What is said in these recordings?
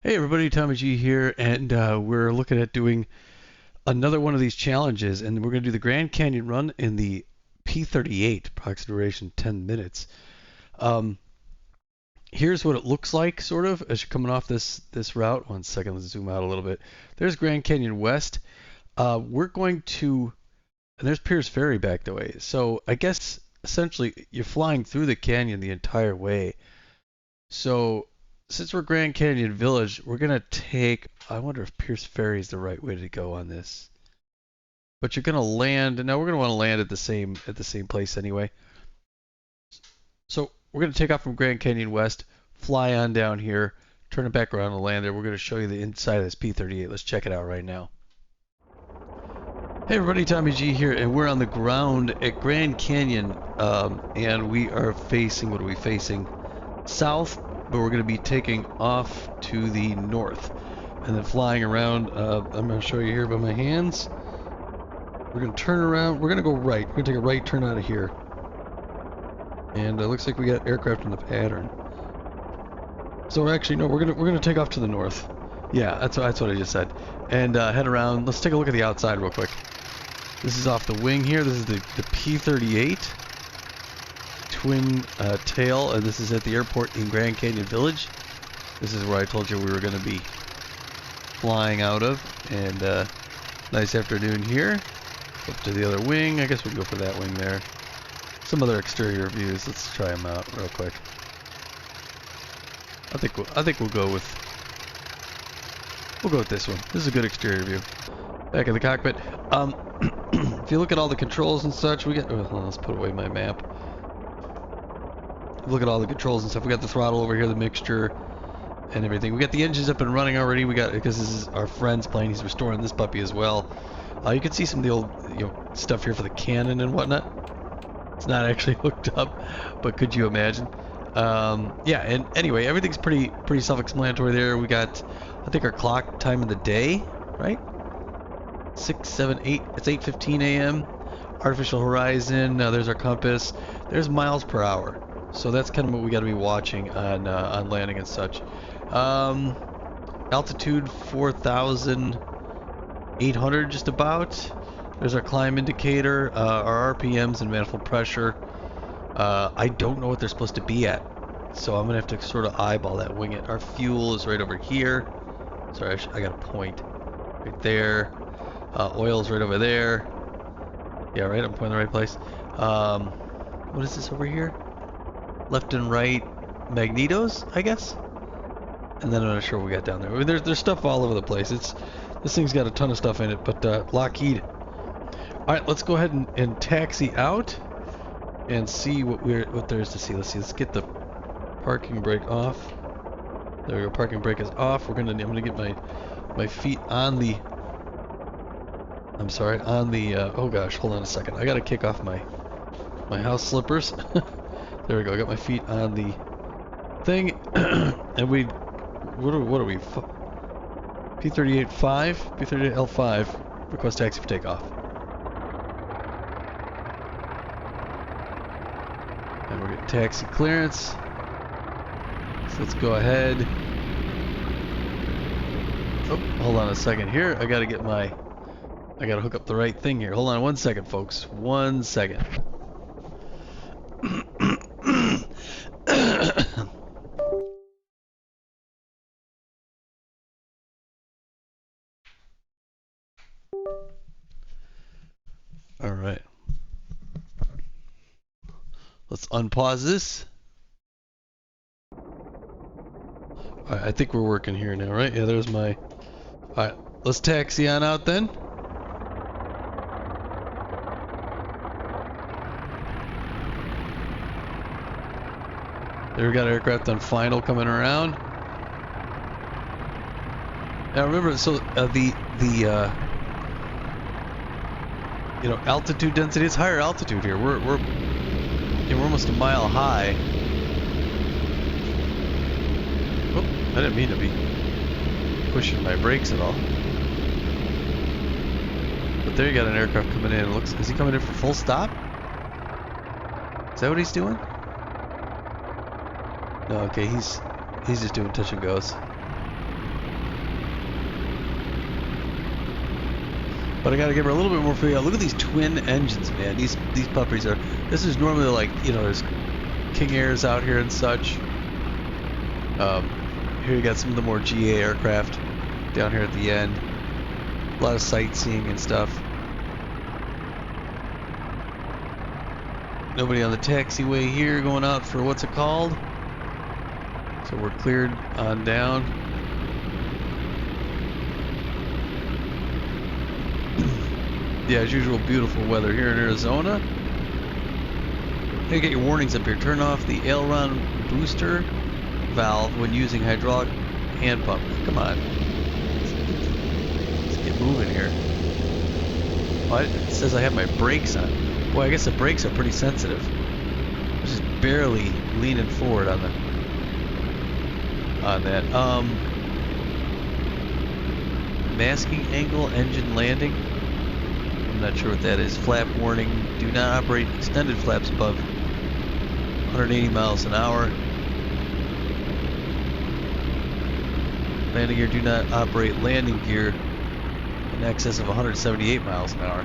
Hey everybody, Tommy G here, and we're looking at doing another one of these challenges, and we're going to do the Grand Canyon run in the P-38, approximate duration 10 minutes. Um, Here's what it looks like, sort of, as you're coming off this route. One second, let's zoom out a little bit. There's Grand Canyon West. We're going to, and there's Pierce Ferry back the way. So I guess essentially you're flying through the canyon the entire way. So since we're Grand Canyon Village, we're gonna take. I wonder if Pierce Ferry is the right way to go on this. But you're gonna land. Now we're gonna want to land at the same place anyway. So we're gonna take off from Grand Canyon West, fly on down here, turn it back around and land there. We're gonna show you the inside of this P-38. Let's check it out right now. Hey everybody, Tommy G here, and we're on the ground at Grand Canyon, and we are facing. What are we facing? South, but we're going to be taking off to the north and then flying around. I'm going to show you here by my hands. We're going to turn around. We're going to go right. We're going to take a right turn out of here. And it looks like we got aircraft in the pattern. So actually, no, we're going to take off to the north. Yeah, that's what I just said. And head around. Let's take a look at the outside real quick. This is off the wing here. This is the P-38. Twin tail, and this is at the airport in Grand Canyon Village. This is where I told you we were going to be flying out of, and nice afternoon here. Up to the other wing. I guess we can go for that wing there. Some other exterior views. Let's try them out real quick. I think we'll go with this one. This is a good exterior view. Back in the cockpit. If you look at all the controls and such, we get. Oh, let's put away my map. Look at all the controls and stuff. We got the throttle over here, the mixture, and everything. We got the engines up and running already. We got, because this is our friend's plane. He's restoring this puppy as well. You can see some of the old, stuff here for the cannon and whatnot. It's not actually hooked up, but could you imagine? Yeah. And anyway, everything's pretty self-explanatory there. We got, I think, our clock time of the day, right? 6, 7, 8. It's 8:15 a.m. Artificial horizon. There's our compass. There's miles per hour. So that's kind of what we got to be watching on landing and such. Altitude 4,800 just about. There's our climb indicator, our RPMs and manifold pressure. I don't know what they're supposed to be at, so I'm gonna have to sort of eyeball that, wing it. Our fuel is right over here. Sorry, I got a point right there. Oil's right over there. Yeah, right. I'm pointing the right place. What is this over here? Left and right magnetos, I guess. And then I'm not sure what we got down there. I mean, there's stuff all over the place. This thing's got a ton of stuff in it, but Lockheed. All right, let's go ahead and taxi out and see what there is to see. Let's get the parking brake off. There we go. Parking brake is off. I'm gonna get my feet on the. I'm sorry, on the. Oh gosh, hold on a second. I gotta kick off my house slippers. There we go. I got my feet on the thing, and what are we? P-38 5, P-38 L5. Request taxi for takeoff. And we're getting taxi clearance. So let's go ahead. Oh, hold on a second here. I gotta hook up the right thing here. Hold on one second, folks. 1 second. All right. Let's unpause this. All right, I think we're working here now, right? Yeah, there's my. All right, let's taxi on out then. There we got aircraft on final coming around. Now remember, so the altitude density, it's higher altitude here. We're almost a mile high. Oh, I didn't mean to be pushing my brakes at all. But there you got an aircraft coming in. Is he coming in for full stop? Is that what he's doing? No, okay, he's just doing touch and goes. But I gotta give her a little bit more fuel. Look at these twin engines, man. These puppies are. This is normally like, you know, there's King Airs out here and such. Here you got some of the more GA aircraft down here at the end. A lot of sightseeing and stuff. Nobody on the taxiway here going out for what's it called? So we're cleared on down. Yeah, as usual, beautiful weather here in Arizona. You get your warnings up here. Turn off the aileron booster valve when using hydraulic hand pump. Come on. Let's get moving here. Oh, it says I have my brakes on. Boy, I guess the brakes are pretty sensitive. I'm just barely leaning forward on that. Masking angle, engine landing. I'm not sure what that is. Flap warning. Do not operate extended flaps above 180 miles an hour. Landing gear. Do not operate landing gear in excess of 178 miles an hour.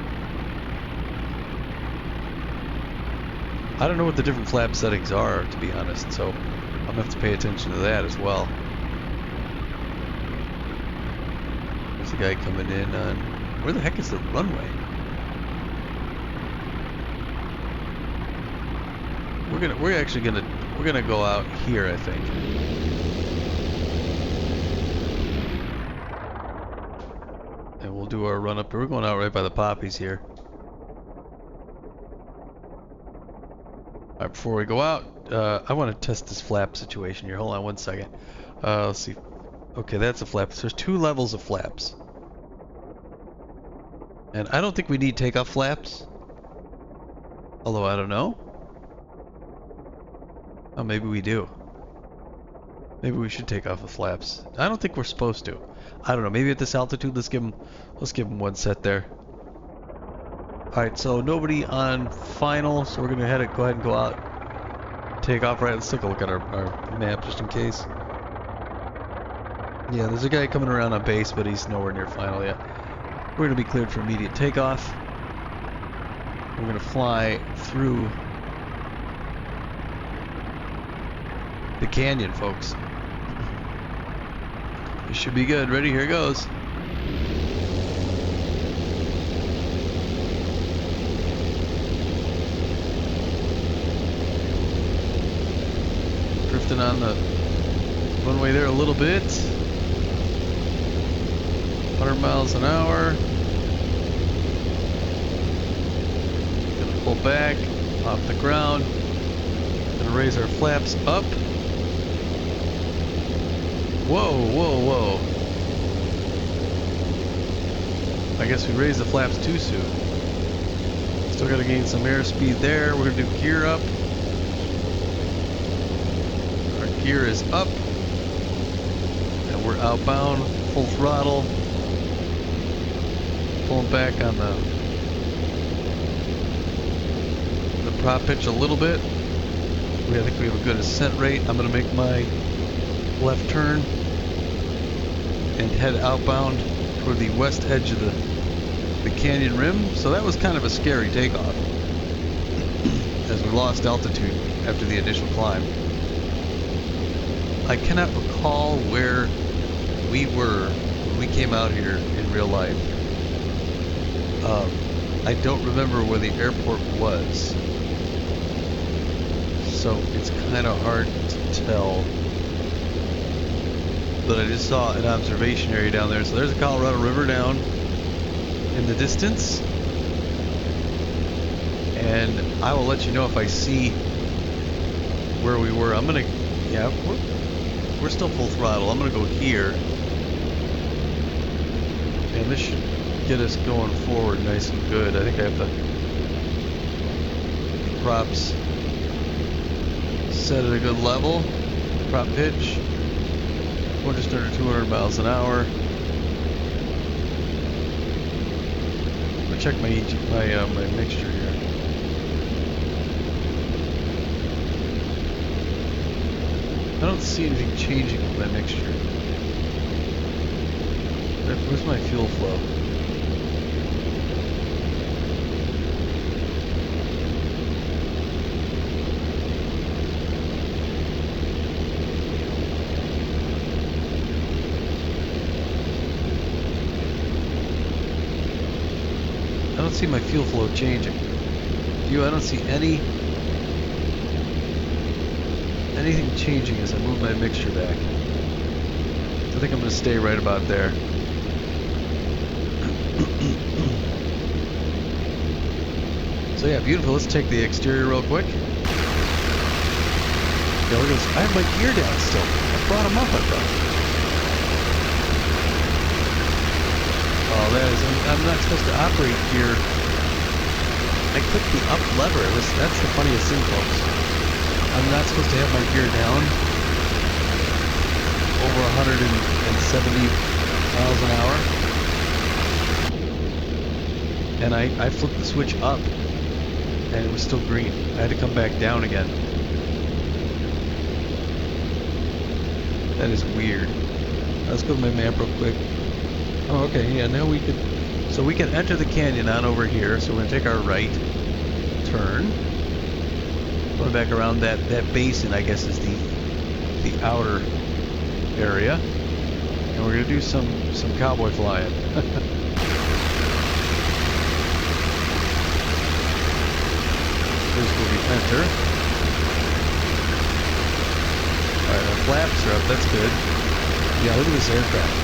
I don't know what the different flap settings are, to be honest, so I'm gonna have to pay attention to that as well. There's a guy coming in on... Where the heck is the runway? We're gonna go out here, I think. And we'll do our run up. We're going out right by the poppies here. Alright, before we go out, I want to test this flap situation here. Hold on one second. Let's see. Okay, that's a flap. So there's two levels of flaps. And I don't think we need takeoff flaps. Although, I don't know. Oh, maybe we do. Maybe we should take off the flaps. I don't think we're supposed to. I don't know. Maybe at this altitude, let's give them one set there. Alright, so nobody on final, so we're going to go ahead and go out. Take off. Right, let's take a look at our map just in case. Yeah, there's a guy coming around on base, but he's nowhere near final yet. We're going to be cleared for immediate takeoff. We're going to fly through the canyon, folks. This should be good. Ready? Here it goes. Drifting on the runway there a little bit. 100 miles an hour. Gonna pull back off the ground. Gonna raise our flaps up. Whoa, whoa, whoa. I guess we raised the flaps too soon. Still gotta gain some airspeed there. We're gonna do gear up. Our gear is up. And we're outbound, full throttle. Pulling back on the prop pitch a little bit. I think we have a good ascent rate. I'm gonna make my left turn and head outbound toward the west edge of the canyon rim. So that was kind of a scary takeoff as we lost altitude after the initial climb. I cannot recall where we were when we came out here in real life. I don't remember where the airport was, so it's kind of hard to tell. But I just saw an observation area down there. So there's the Colorado River down in the distance. And I will let you know if I see where we were. Yeah, we're still full throttle. I'm gonna go here. And this should get us going forward nice and good. I think I have the props set at a good level. Prop pitch. We're just under 200 miles an hour. I'm gonna check my mixture here. I don't see anything changing with my mixture. Where's my fuel flow? don't see my fuel flow changing. I don't see anything changing as I move my mixture back. I think I'm going to stay right about there. So yeah, beautiful. Let's take the exterior real quick. Yeah, look at this. I have my gear down still. I brought them up, I thought. Oh, that is. I'm not supposed to operate gear. I clicked the up lever. That's the funniest thing, folks. I'm not supposed to have my gear down over 170 miles an hour. And I flipped the switch up, and it was still green. I had to come back down again. That is weird. Let's go to my map real quick. Oh, okay, yeah, now we can enter the canyon on over here. So we're gonna take our right turn. Going back around that basin, I guess, is the outer area. And we're gonna do some cowboy flying. Here's where we enter. Alright, our flaps are up, that's good. Yeah, look at this aircraft.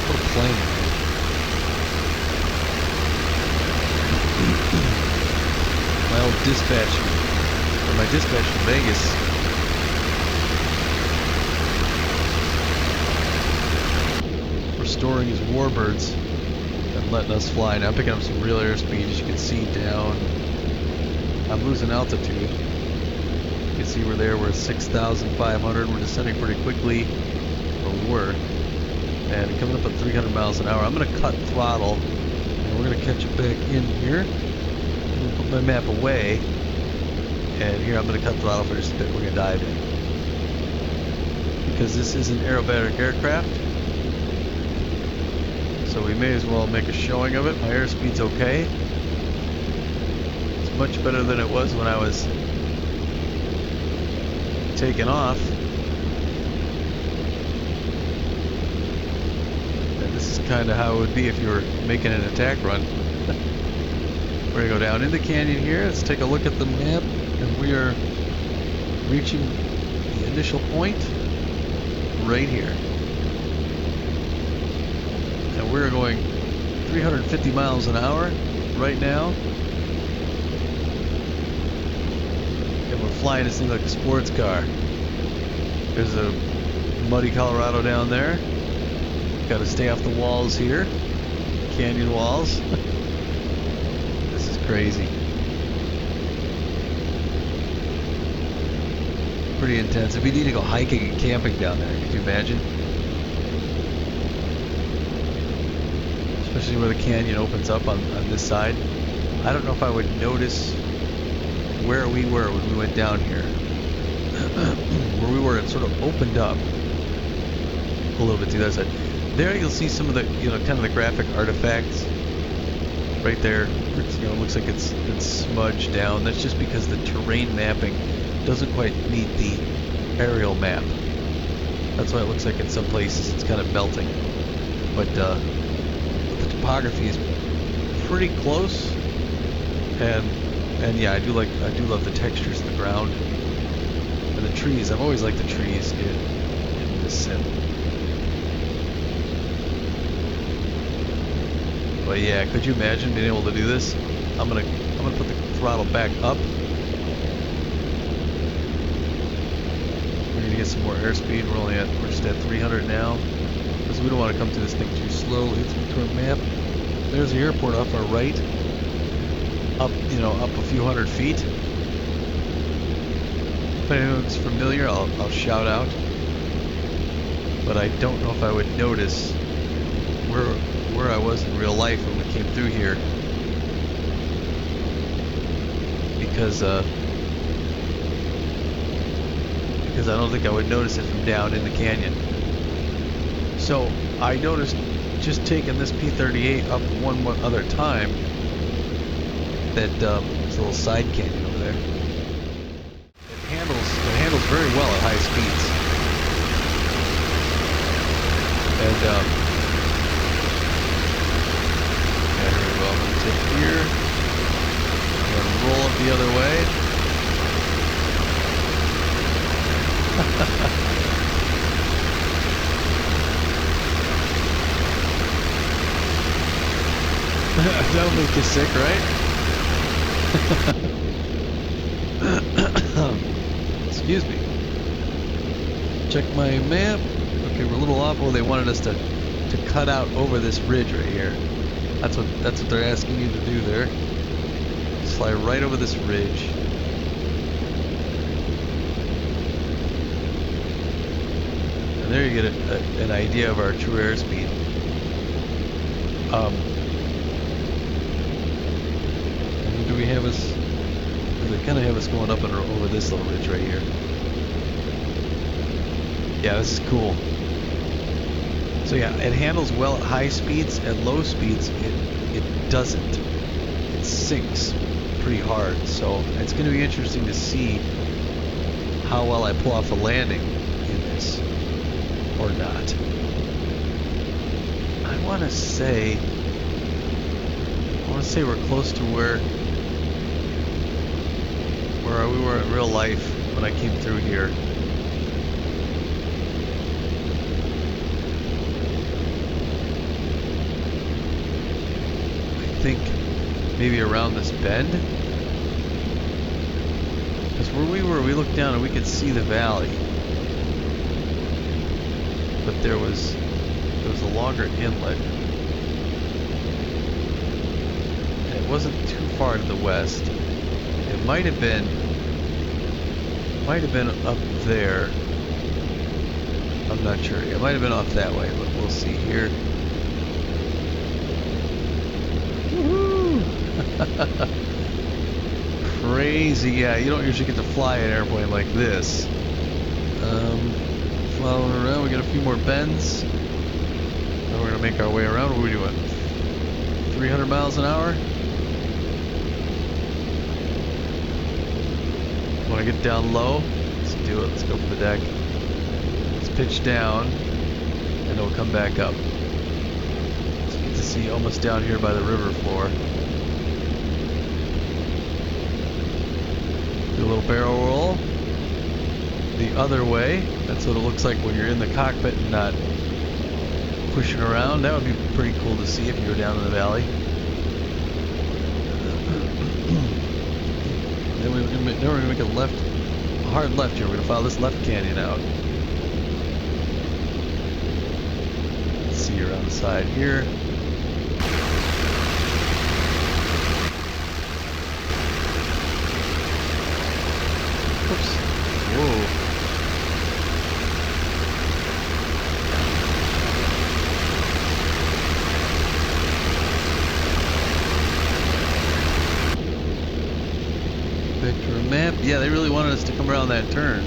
What a plane. My old dispatch, or my dispatch from Vegas. Restoring his warbirds and letting us fly. Now I'm picking up some real airspeed, as you can see down. I'm losing altitude. You can see we're there. We're at 6,500. We're descending pretty quickly, or we were, and coming up at 300 miles an hour. I'm going to cut throttle, and we're going to catch it back in here. I'm going to put my map away, and here I'm going to cut throttle for just a bit. We're going to dive in because this is an aerobatic aircraft, so we may as well make a showing of it. My airspeed's okay. Much better than it was when I was taking off. And this is kind of how it would be if you were making an attack run. We're gonna go down in the canyon here. Let's take a look at the map, and we are reaching the initial point right here. And we're going 350 miles an hour right now. We're flying this thing like a sports car. There's a muddy Colorado down there. Got to stay off the walls here. Canyon walls. This is crazy. Pretty intense. If we need to go hiking and camping down there, could you imagine? Especially where the canyon opens up on this side. I don't know if I would notice where we were when we went down here. Where we were, it sort of opened up a little bit to the other side. There you'll see some of the, kind of the graphic artifacts. Right there, it looks like it's been smudged down. That's just because the terrain mapping doesn't quite meet the aerial map. That's why it looks like in some places it's kind of melting. But the topography is pretty close, and yeah, I do love the textures of the ground and the trees. I've always liked the trees in this sim. But yeah, could you imagine being able to do this? I'm gonna put the throttle back up. We're gonna get some more airspeed. We're just at 300 now, because we don't want to come to this thing too slowly. Let's look to our map. There's the airport off our right. Up a few hundred feet. If anyone's familiar, I'll shout out. But I don't know if I would notice where I was in real life when we came through here, because I don't think I would notice it from down in the canyon. So I noticed just taking this P-38 up one other time that there's a little side canyon over there. It handles very well at high speeds. And yeah, here we go. I'm gonna take here. And roll it the other way. That'll make you sick, right? Excuse me. Check my map. Okay, we're a little off. Oh, they wanted us to cut out over this ridge right here. That's what they're asking you to do there. Fly right over this ridge. And there you get an idea of our true airspeed. And do we have us? They kind of have us going up and over this little ridge right here. Yeah, this is cool. So yeah, it handles well at high speeds. At low speeds, it doesn't. It sinks pretty hard. So it's going to be interesting to see how well I pull off a landing in this or not. I want to say we're close to where we were in real life when I came through here. I think maybe around this bend. Because where we were, we looked down and we could see the valley. But there was a longer inlet. And it wasn't too far to the west. It might have been up there. I'm not sure. It might have been off that way, but we'll see here. Woohoo! Crazy, yeah. You don't usually get to fly an airplane like this. Following around, we got a few more bends. Then we're gonna make our way around. What are we doing? 300 miles an hour? Want to get down low? Let's do it. Let's go for the deck. Let's pitch down, and it'll come back up. So you get to see almost down here by the river floor. Do a little barrel roll. The other way. That's what it looks like when you're in the cockpit and not pushing around. That would be pretty cool to see if you were down in the valley. Then we're going to make a hard left here. We're going to follow this left canyon out. Let's see around the side here. Oops. Whoa. Vector map. Yeah, they really wanted us to come around that turn.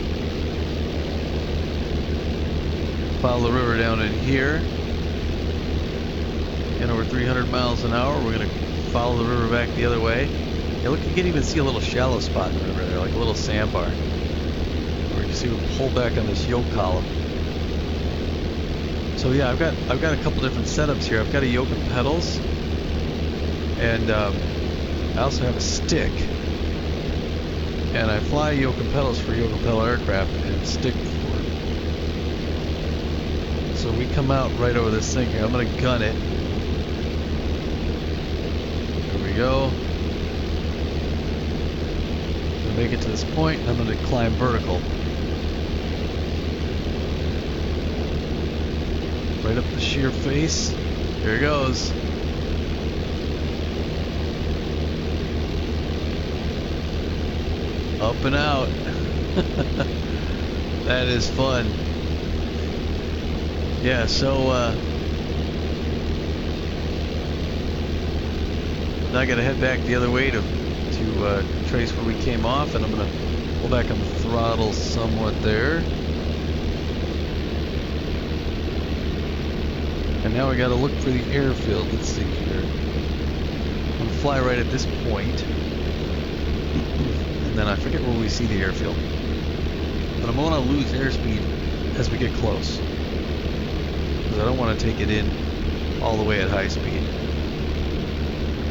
Follow the river down in here. And over 300 miles an hour, we're going to follow the river back the other way. Yeah, look, you can even see a little shallow spot in the river there, like a little sandbar. Where you can see we pull back on this yoke column. So yeah, I've got a couple different setups here. I've got a yoke and pedals, and I also have a stick. And I fly yoke and pedals for yoke and pedal aircraft and stick for it. So we come out right over this thing here. I'm going to gun it. There we go. I'm going to make it to this point, and I'm going to climb vertical. Right up the sheer face. Here it goes. Up and out. That is fun. Yeah, so now I gotta head back the other way to trace where we came off, and I'm gonna pull back on the throttle somewhat there. And now we gotta look for the airfield. Let's see here. I'm gonna fly right at this point. And then I forget where we see the airfield. But I'm going to lose airspeed as we get close. Because I don't want to take it in all the way at high speed.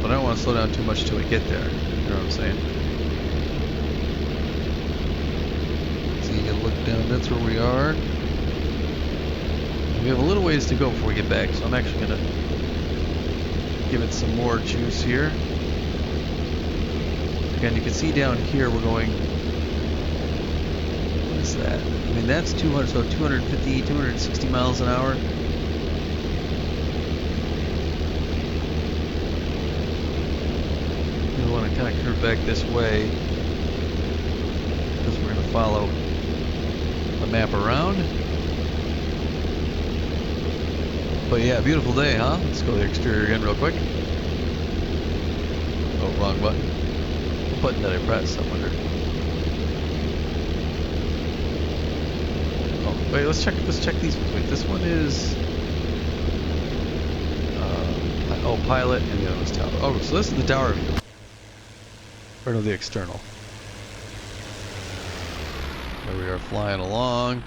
But but I don't want to slow down too much till we get there. You know what I'm saying? So you can look down, that's where we are. We have a little ways to go before we get back, so I'm actually going to give it some more juice here. Again, you can see down here we're going, what is that? I mean, that's 200, so 250, 260 miles an hour. We want to kind of curve back this way because we're going to follow the map around. But yeah, beautiful day, huh? Let's go to the exterior again real quick. Oh, wrong button. What button did I press? I wonder. Oh, wait, let's check these ones. Wait, this one is oh, pilot, and the other was tower. Oh, so this is the tower view. Or no, the external. There we are flying along.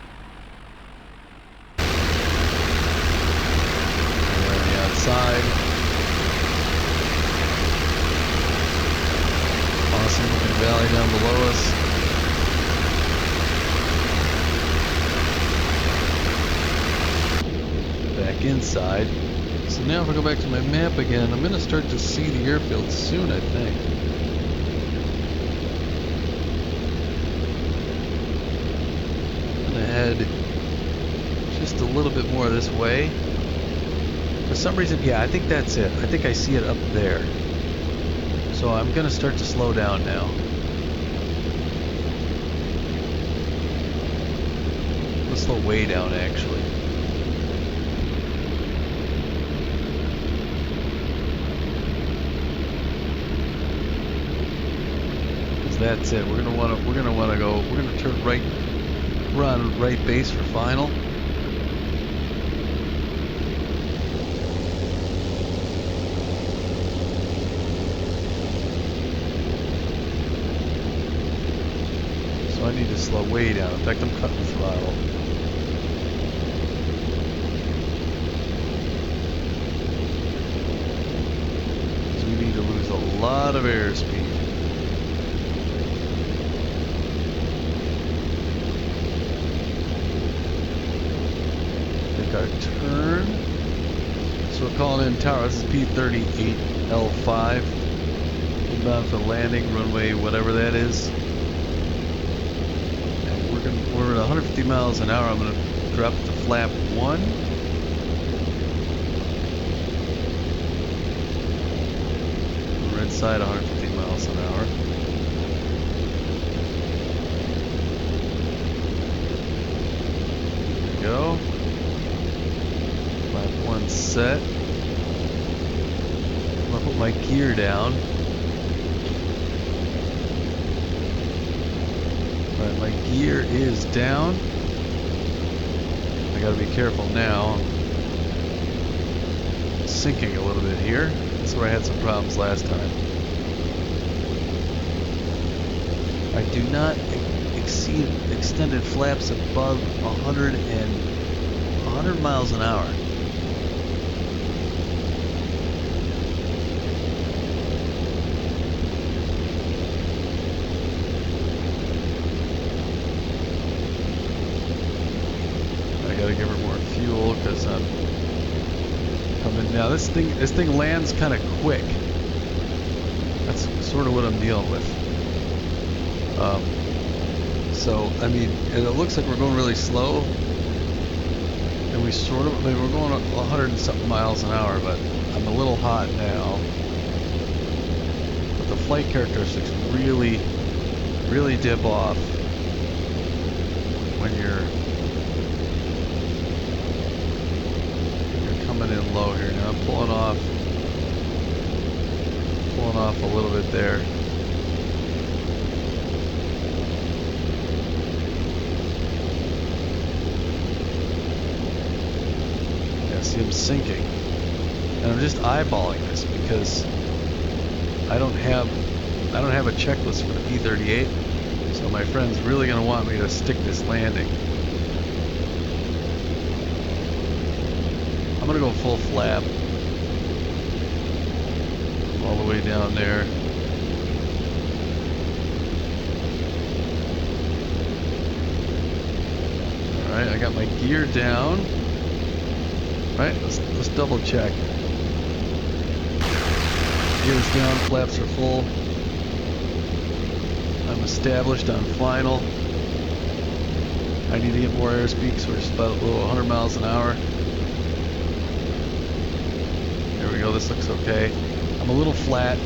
Side. Awesome looking valley down below us. Back inside. So now if I go back to my map again, I'm going to start to see the airfield soon, I think. I'm going to head just a little bit more this way. For some reason, yeah, I think that's it. I think I see it up there. So I'm going to start to slow down now. Let's slow way down, actually. Because that's it. We're going to want to go. We're going to turn right. We're on right base for final. I need to slow way down. In fact, I'm cutting the throttle. So we need to lose a lot of airspeed. Take our turn. So we're calling in tower. This is P-38 L5. Inbound for landing, runway, whatever that is. We're at 150 miles an hour. I'm going to drop to flap 1. We're inside 150 miles an hour. There we go. Flap 1 set. I'm going to put my gear down. Alright, my gear is down. I gotta be careful now. I'm sinking a little bit here. That's where I had some problems last time. I do not exceed extended flaps above 100 miles an hour. Gotta give her more fuel because I'm coming now. This thing lands kind of quick. That's sort of what I'm dealing with. So I mean, it looks like we're going really slow, and we sort of, I mean, we're going 100 and something miles an hour, but I'm a little hot now. But the flight characteristics really dip off when you're coming in low here. Now I'm pulling off a little bit there. Yeah, see, I'm sinking, and I'm just eyeballing this because I don't have a checklist for the P-38, so my friend's really going to want me to stick this landing. I'm going to go full flap all the way down there. Alright, I got my gear down. Alright, let's double check. Gear's down, flaps are full. I'm established on final. I need to get more airspeed because we're just about a little 100 miles an hour. There we go, this looks okay. I'm a little flat.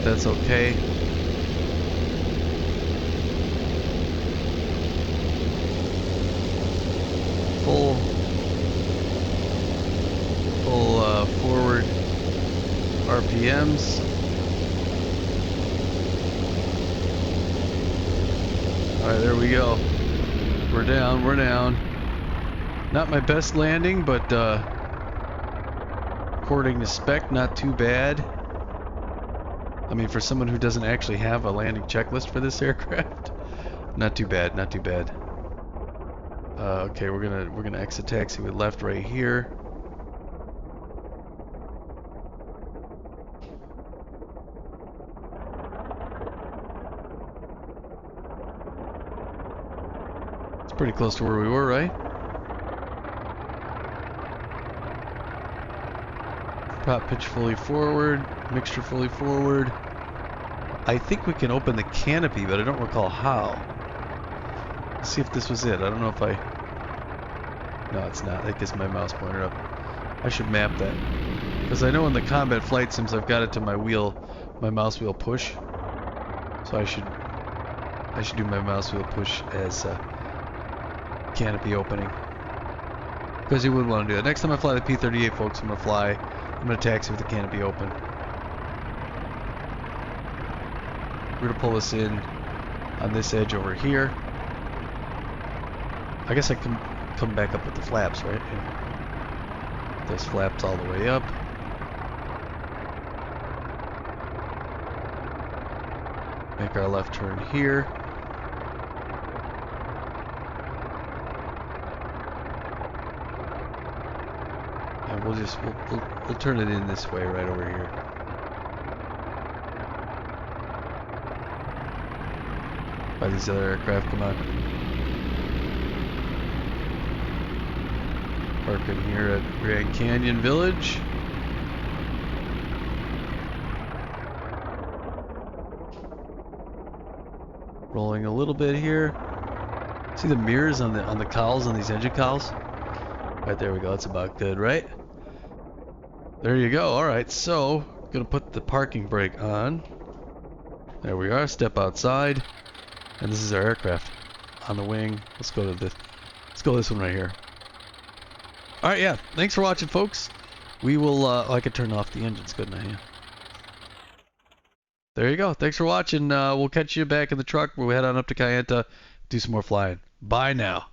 That's okay. Full forward RPMs. Alright, there we go. We're down. Not my best landing, but according to spec, not too bad. I mean, for someone who doesn't actually have a landing checklist for this aircraft, not too bad. Okay, we're gonna exit taxi with left right here. It's pretty close to where we were, right? Prop pitch fully forward, mixture fully forward. I think we can open the canopy, but I don't recall how. Let's see if this was it. I don't know if I... No, it's not. That gets my mouse pointer up. I should map that. Because I know in the combat flight sims I've got it to my mouse wheel push. So I should do my mouse wheel push as canopy opening. Because you wouldn't want to do that. Next time I fly the P-38, folks, I'm going to taxi with the canopy open. We're going to pull this in on this edge over here. I guess I can come back up with the flaps, right? Yeah. Those flaps all the way up. Make our left turn here. And we'll turn it in this way right over here. By these other aircraft, come on. Park in here at Grand Canyon Village. Rolling a little bit here. See the mirrors on the cowls, on these engine cowls? Right, there we go. That's about good, right? There you go. All right, so gonna put the parking brake on. There we are. Step outside, and this is our aircraft on the wing. Let's go this one right here. All right, yeah. Thanks for watching, folks. We will. I could turn off the engines, couldn't I? Yeah. There you go. Thanks for watching. We'll catch you back in the truck. We'll head on up to Kayenta, do some more flying. Bye now.